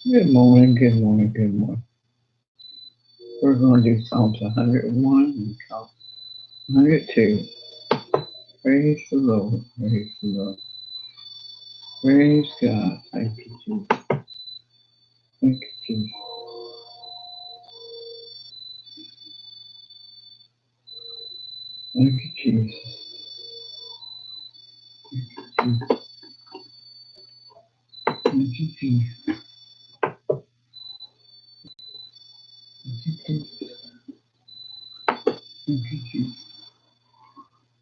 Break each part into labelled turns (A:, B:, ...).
A: Good morning, good morning, good morning. We're going to do Psalms 101 and Psalm 102. Praise the Lord, praise the Lord. Praise God. Thank you, Jesus. Thank you, Jesus. Thank you, Jesus. Thank you, Jesus. Thank you, Jesus. Thank you, Jesus.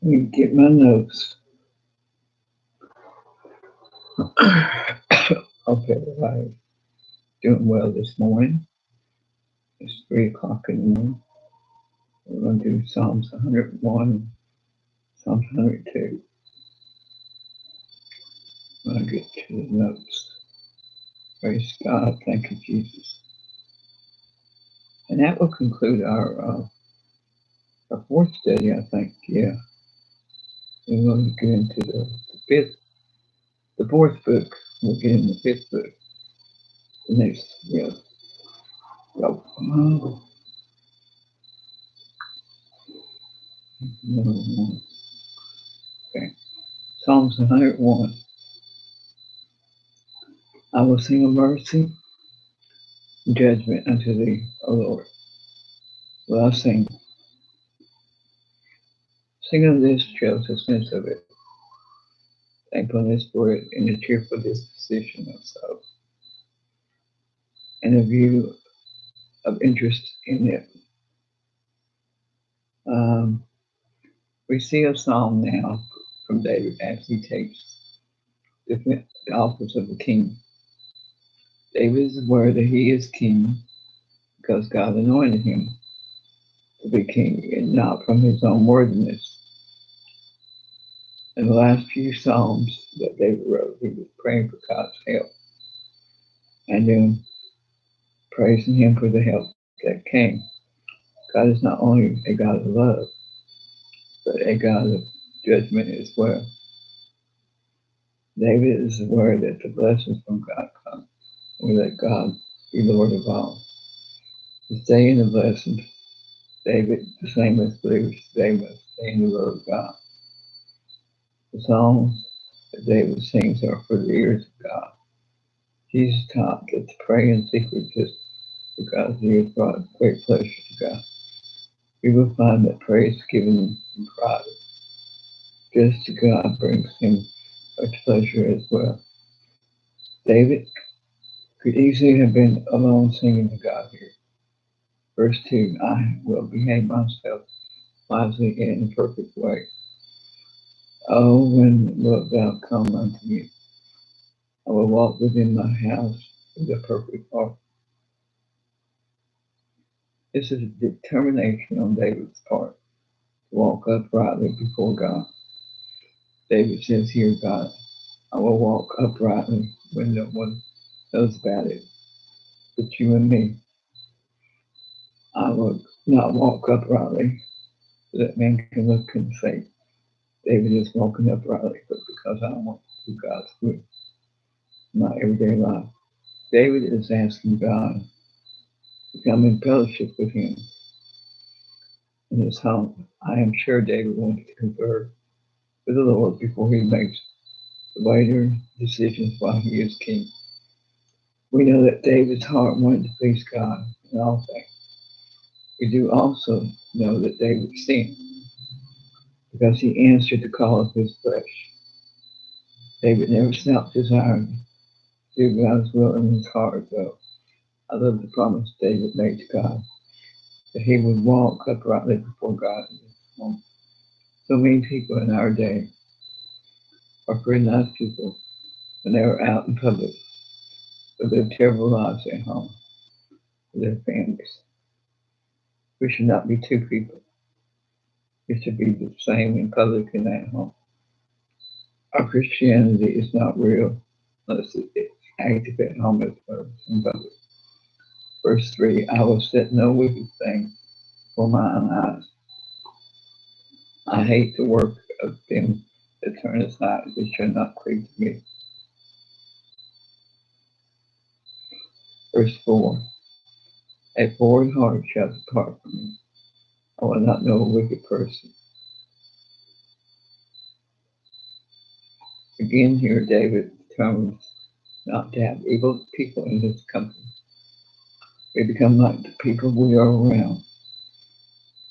A: Let me get my notes. Hope everybody's doing well this morning. It's 3 o'clock in the morning. We're going to do Psalms 101, Psalms 102. When I get to the notes. Praise God. Thank you, Jesus. And that will conclude our fourth study, I think. Yeah. We're going to get into the fourth book. We'll get in the fifth book. The next, yeah. Go. Oh, no. Okay. Psalms 101. I will sing of mercy and judgment unto thee, O Lord. Will I sing? Sing of this joyousness of it, thankfulness for it, and a cheerful disposition of soul, and a view of interest in it. Um, we see a psalm now from David as he takes the office of the king. David is aware that he is king because God anointed him to be king and not from his own worthiness. In the last few psalms that David wrote, he was praying for God's help and then praising him for the help that came. God is not only a God of love, but a God of judgment as well. David is aware that the blessings from God come and let God be Lord of all. To stay in the blessings, David, the same as believers today, must stay in the will of God. The songs that David sings are for the ears of God. Jesus taught that to pray in secret just because he has brought great pleasure to God. We will find that praise given in private just to God brings him much pleasure as well. David could easily have been alone singing to God here. Verse 2, I will behave myself wisely and in a perfect way. Oh, when wilt thou come unto me? I will walk within my house with a perfect heart. This is a determination on David's part to walk uprightly before God. David says here, God, I will walk uprightly when no one knows about it, but you and me. I will not walk uprightly so that men can look and say, David is walking uprightly, but because I want to do God's will in my everyday life. David is asking God to come in fellowship with him in his home. I am sure David wanted to confer with the Lord before he makes the later decisions while he is king. We know that David's heart wanted to please God in all things. We do also know that David sinned because he answered the call of his flesh. David never stopped desiring to do God's will in his heart, though. I love the promise David made to God that he would walk uprightly before God in this moment. So many people in our day are pretty nice people when they are out in public, but live terrible lives at home with their families. We should not be two people. We should be the same in public and at home. Our Christianity is not real unless it's active at home as well as in public. Verse 3, I will set no wicked thing for mine eyes. I hate the work of them that turn aside, which shall not cleave to me. Verse 4. A forward heart shall depart from me. I will not know a wicked person. Again here David determines not to have evil people in his company. We become like the people we are around.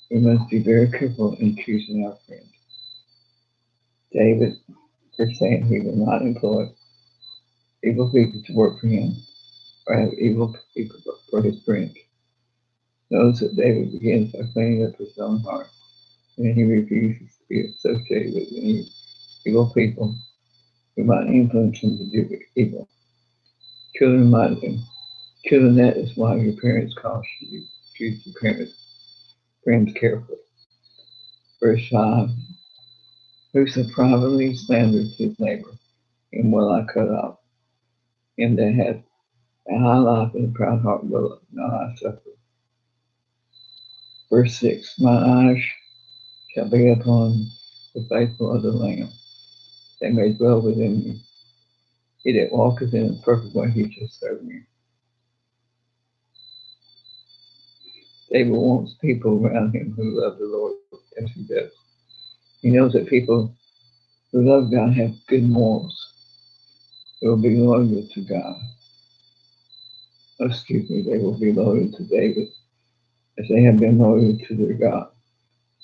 A: We must be very careful in choosing our friends. David is saying he will not employ evil people to work for him or have evil people for his friends. Notice that David begins by cleaning up his own heart, and he refuses to be associated with any evil people who might influence him to do evil. Children, that is why your parents caution you to choose your friends carefully. Verse 5. Whoso privately slanders his neighbor, him will I cut off. Him that hath a high life and a proud heart will not I suffer. Verse 6. My eyes shall be upon the faithful of the Lamb. They may dwell within me. He that walketh in a perfect way, he shall serve me. David wants people around him who love the Lord as he does. He knows that people who love God have good morals. They will be loyal to God. They will be loyal to David as they have been loyal to their God.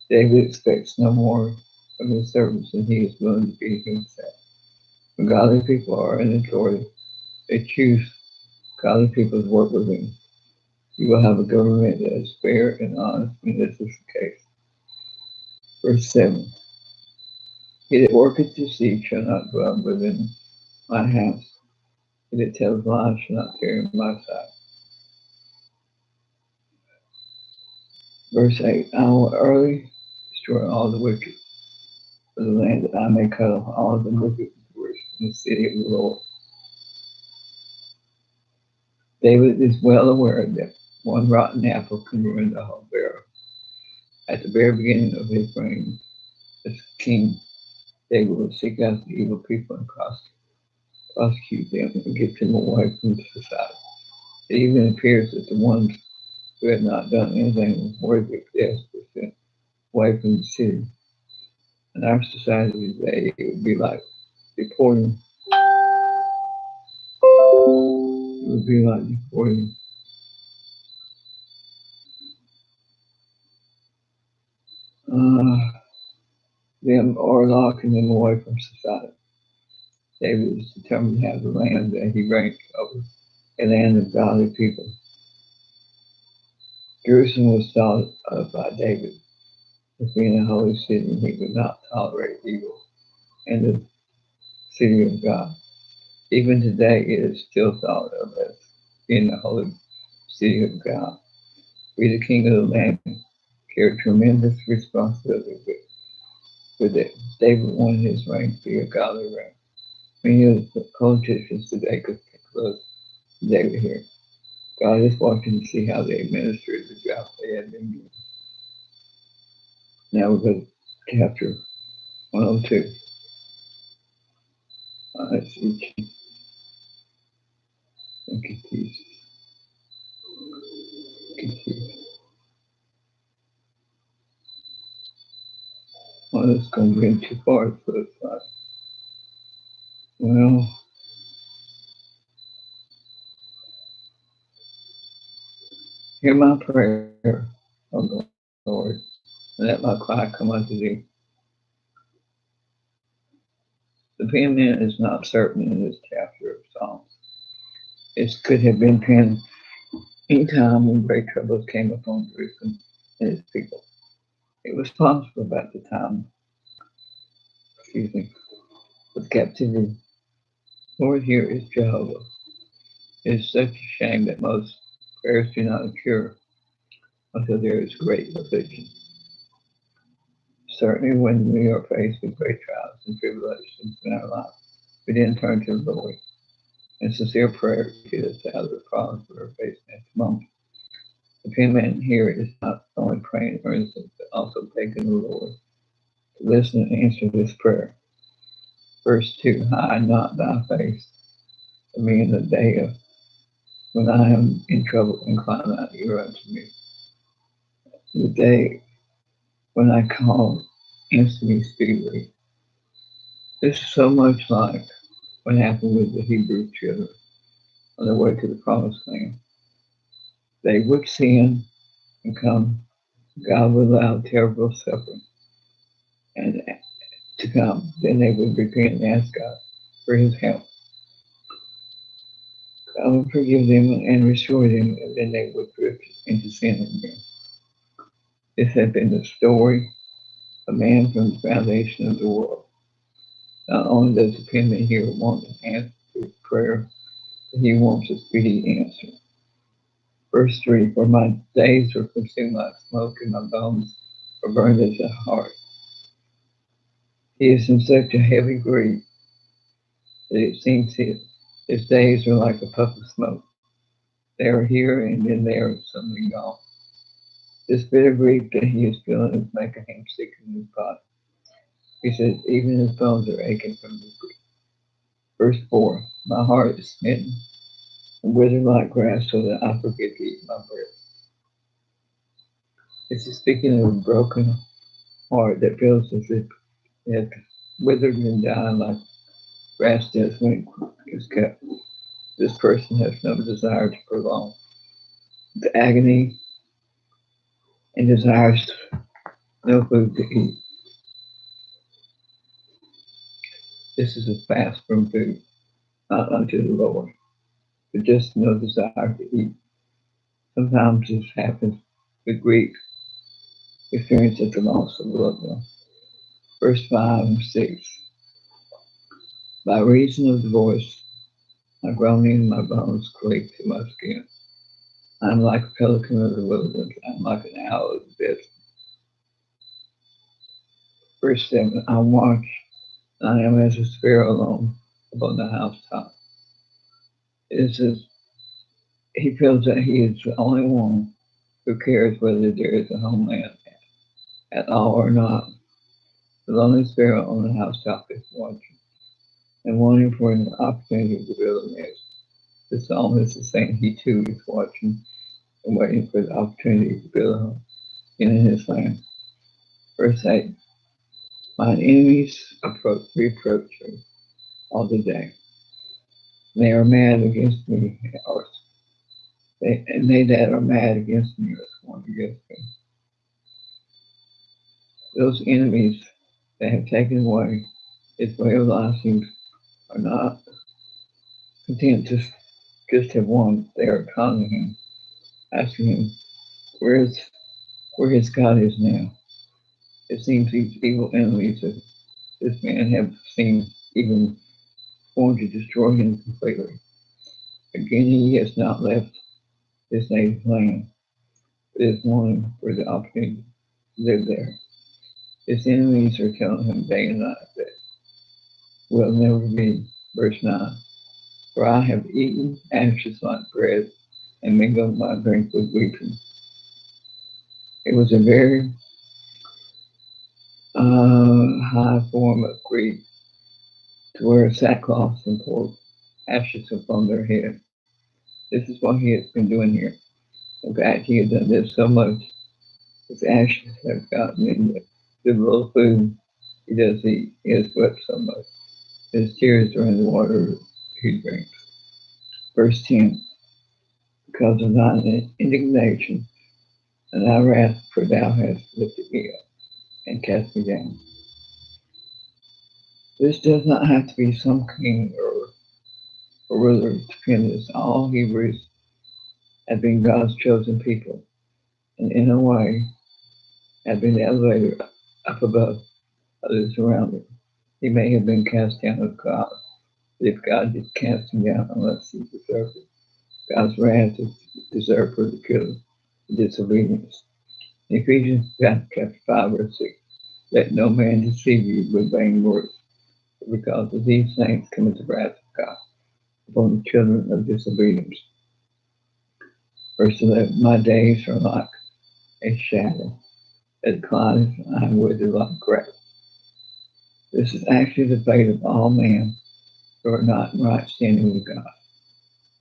A: David expects no more from his servants than he is willing to be himself. When godly people are in authority, they choose godly people to work with them. You will have a government that is fair and honest, and this is the case. Verse 7. He that worketh deceit shall not dwell within my house. He that tells lies shall not tarry in my sight. Verse 8. I will early destroy all the wicked for the land, that I may cut off all the wicked doers in the city of the Lord. David is well aware that one rotten apple can ruin the whole barrel. At the very beginning of his reign as king, David will seek out the evil people and prosecute them and get them away from society. It even appears that the ones who had not done anything worthy of death were sent away from the city. In our society today, it would be like deporting. It would be like deporting them or locking them away from society. David is determined to have the land that he reigns over, a land of godly people. Jerusalem was thought of by David as being a holy city, and he would not tolerate evil in the city of God. Even today, it is still thought of as being the holy city of God. We, the king of the land, carry tremendous responsibility with it. David wanted his reign to be a godly reign. Many of the politicians today could take a look at David here. God is watching to see how they administer the job they had been given. Now we go to chapter 102. Let's see. Thank you, Jesus. Well, it's going to be too far for the side. Well, hear my prayer, O Lord, and let my cry come unto thee. The penman is not certain in this chapter of Psalms. It could have been penned any time when great troubles came upon Jerusalem and its people. It was possible about the time, with captivity. Lord, here is Jehovah. It is such a shame that most prayers do not occur until there is great affliction. Certainly, when we are faced with great trials and tribulations in our life, we then turn to the Lord in sincere prayer to get us out of the problems we are facing at the moment. The penman here is not only praying earnestly, but also begging the Lord to listen and answer this prayer. Verse 2, hide not thy face from me in the day of When I am in trouble, incline thine ear unto me. The day when I call, answer me speedily. This is so much like what happened with the Hebrew children on their way to the promised land. They would sin and come. God would allow terrible suffering and to come. Then they would repent and ask God for his help. God would forgive them and restore them, and then they would drift into sin again. This had been the story of man from the foundation of the world. Not only does the penman here want an answer to prayer, but he wants a speedy answer. Verse 3, for my days were consumed like smoke, and my bones were burned as a heart. He is in such a heavy grief that it seems his days are like a puff of smoke. They are here and then they are suddenly gone. This bitter grief that he is feeling is making him sick in his body. He says, even his bones are aching from this grief. Verse 4, my heart is smitten and withered like grass so that I forget to eat my bread. This is speaking of a broken heart that feels as if it has withered and died like grass does when it is cut. This person has no desire to prolong the agony and desires no food to eat. This is a fast from food, not unto the Lord, but just no desire to eat. Sometimes this happens with grief, experienced at the loss of a loved one. Verse 5 and 6. By reason of the voice, my groaning and my bones cleave to my skin. I am like a pelican of the wilderness. I am like an owl of the desert. Verse 7. I watch, and I am as a sparrow alone upon the housetop. It says he feels that he is the only one who cares whether there is a homeland at all or not. The lonely sparrow on the housetop is watching and wanting for an opportunity to build a nest. The psalmist is saying he too is watching and waiting for the opportunity to build a home in his land. Verse 8. My enemies reproach me all the day. They are mad against me, and they that are mad against me are sworn against me. Those enemies that have taken away his way of life are not content to just have won. They are taunting him, asking him where his God is now. It seems these evil enemies of this man have seemed even going to destroy him completely. Again, he has not left his native land, but is wanting for the opportunity to live there. His enemies are telling him day and night that will never be. Verse 9. For I have eaten ashes like bread and mingled my drink with weeping. It was a very high form of grief to wear sackcloth and pour ashes upon their head. This is what he has been doing here. In fact, he has done this so much, his ashes have gotten in the little food he does eat. He has wept so much. His tears are in the water he drinks. Verse 10. Because of thine indignation and thy wrath, for thou hast lifted me up and cast me down. This does not have to be some king or ruler to pen this. All Hebrews have been God's chosen people, and in a way have been elevated up above others around them. He may have been cast down of God, but if God did cast him down unless he deserved it, God's wrath is deserved for the killing of disobedience. In Ephesians chapter 5, verse 6, let no man deceive you with vain words, because of these things cometh the wrath of God upon the children of disobedience. Verse 11, my days are like a shadow that declines, and I am withered like grass. This is actually the fate of all men who are not in right standing with God.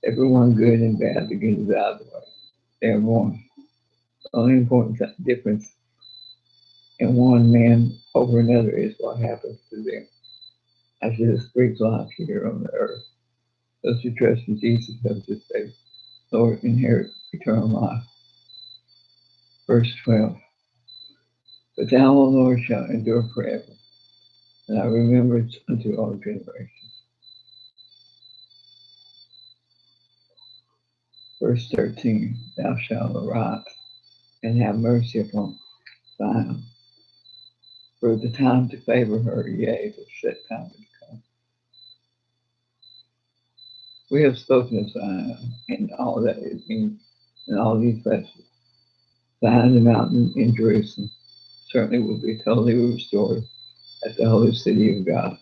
A: Everyone good and bad begins out of the way. They are born. The only important difference in one man over another is what happens to them. As Jesus brings life here on the earth, those who trust in Jesus have this faith, Lord, inherit eternal life. Verse 12. But thou, O Lord, shalt endure forever, and thy remembrance unto all generations. Verse 13. Thou shalt arise and have mercy upon Zion, for the time to favor her, yea, the set time is come. We have spoken of Zion and all that it means in all these verses. Zion, the mountain in Jerusalem, certainly will be totally restored as the holy city of God.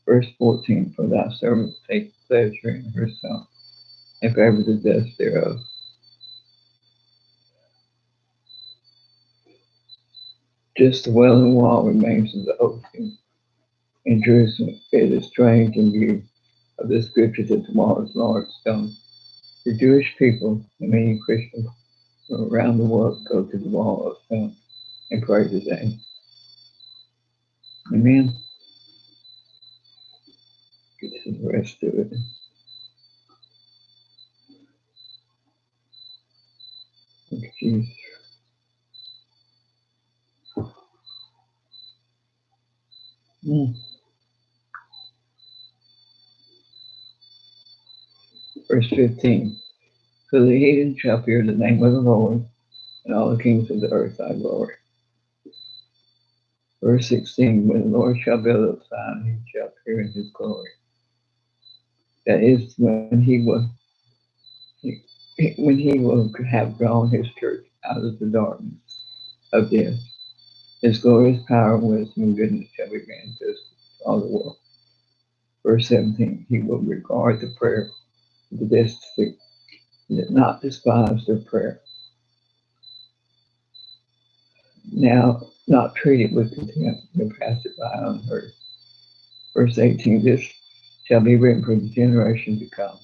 A: Verse 14, for thy servants take pleasure in her song, and favor the dust thereof. Just the wailing wall remains in the oak in Jerusalem. It is strange in view of the scripture that tomorrow's Lord's stone. The Jewish people and many Christians from around the world go to the wall of stone and pray today. Amen. Get to the rest of it. Thank you, Jesus. Verse 15. So the heathen shall fear the name of the Lord, and all the kings of the earth thy glory. Verse 16. When the Lord shall build up Zion, he shall appear in his glory. That is when he will have drawn his church out of the darkness of death. His glorious power, wisdom, and goodness shall be manifested to all the world. Verse 17. He will regard the prayer of the destitute, and not despise their prayer. Now, not treat it with contempt, nor pass it by unheard. Verse 18. This shall be written for the generation to come,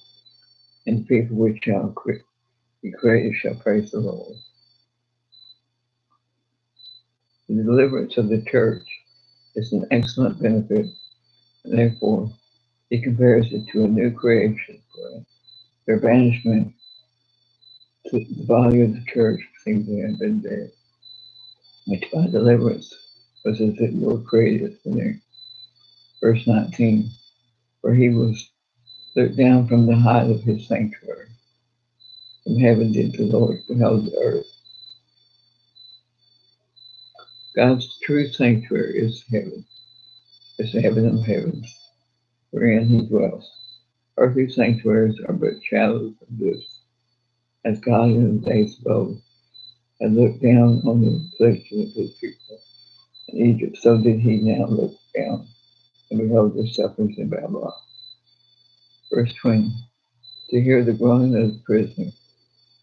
A: and the people which shall be created shall praise the Lord. The deliverance of the church is an excellent benefit, and therefore he compares it to a new creation. For their banishment to the body of the church seems to have been dead, which by deliverance was as it were created anew. Verse 19. For he was looked down from the height of his sanctuary. From heaven did the Lord beheld the earth. God's true sanctuary is heaven. It's the heaven of heavens, wherein he dwells. Earthly sanctuaries are but shadows of this, as God in the days of old had looked down on the affliction of his people in Egypt, so did he now look down and behold their sufferings in Babylon. Verse 20. To hear the groaning of the prisoner,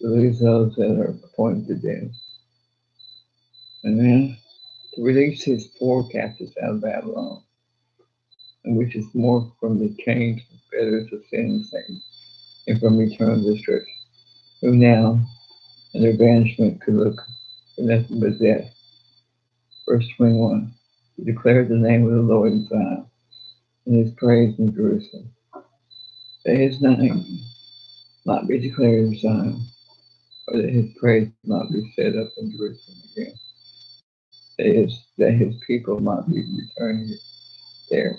A: to release those that are appointed to death. And then to release his poor captives out of Babylon, and which is more from the chains and fetters of sin and Satan, and from eternal destruction, who now in their banishment could look for nothing but death. Verse 21. To declare the name of the Lord in Zion, and his praise in Jerusalem. That his name might be declared in Zion, or that his praise might be set up in Jerusalem again. That is, that his people might be returned there,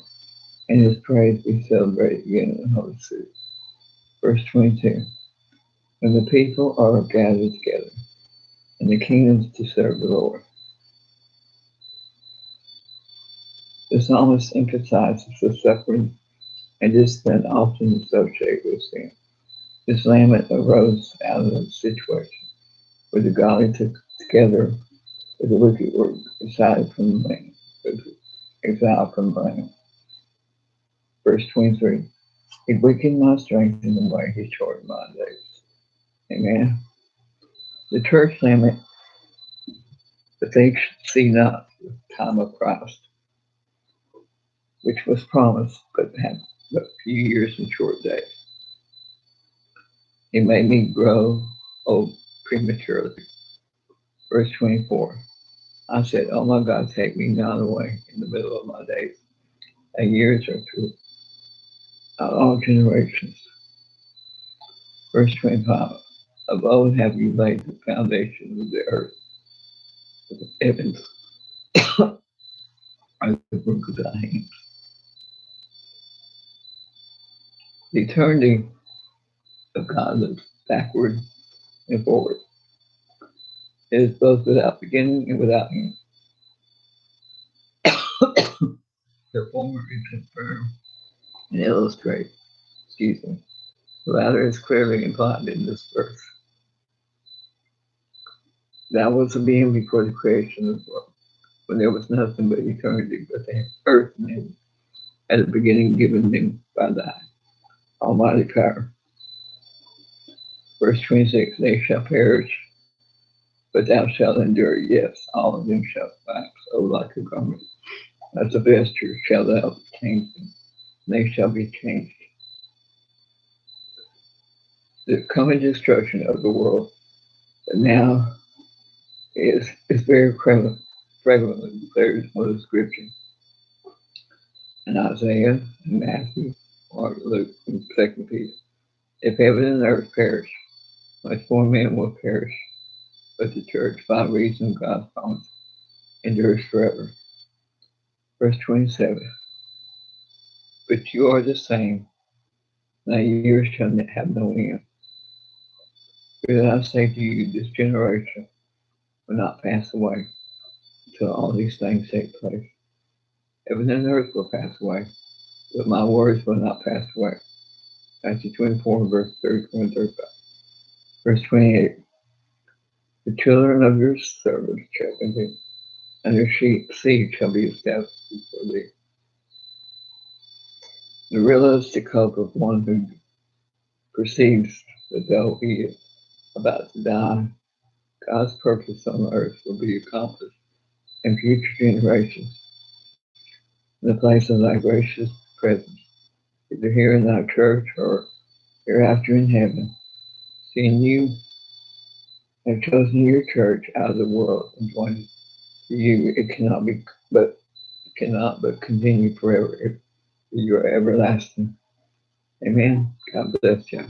A: and his praise be celebrated again in the holy city. Verse 22. When the people are gathered together, and the kingdoms to serve the Lord. The psalmist emphasizes the suffering and discipline often associated with sin. This lament arose out of a situation where the godly took together with the wicked were exiled from the land. Verse 23. He weakened my strength in the way he shortened my days. Amen. The church lament, but they see not the time of Christ, which was promised, but had but few years and short days. He made me grow old prematurely. Verse 24. I said, oh my God, take me not away in the middle of my days. And years are through all generations. Verse 25. Of old have you laid the foundation of the earth, of the heavens are the work of thy hands. The eternity of God looks backward and forward. It is both without beginning and without end. The former is confirmed and illustrated. Excuse me. The latter is clearly implied in this verse. That was the being before the creation of the world, when there was nothing but eternity, but the earth and heaven, at the beginning given them by thy almighty power. Verse 26, they shall perish, but thou shalt endure. Yes, all of them shall wax old like a garment. As a vesture shalt thou change them. They shall be changed. The coming destruction of the world that now is very prevalently declared by the scripture in Isaiah, and Matthew, Mark, Luke, and 2 Peter. If heaven and earth perish, much more men will perish, but the church, by reason of God's promise, endures forever. Verse 27. But you are the same, thy years shall have no end. But I say to you, this generation will not pass away until all these things take place. Heaven and earth will pass away, but my words will not pass away. Matthew 24, verse 34 and 35. Verse 28. The children of your servants shall continue, and their seed shall be established before thee. The realistic hope of one who perceives that though he is about to die, God's purpose on earth will be accomplished in future generations in the place of thy gracious presence, either here in thy church or hereafter in heaven. Seeing you have chosen your church out of the world and joined it to you, it cannot but continue forever if you are everlasting. Amen. God bless you.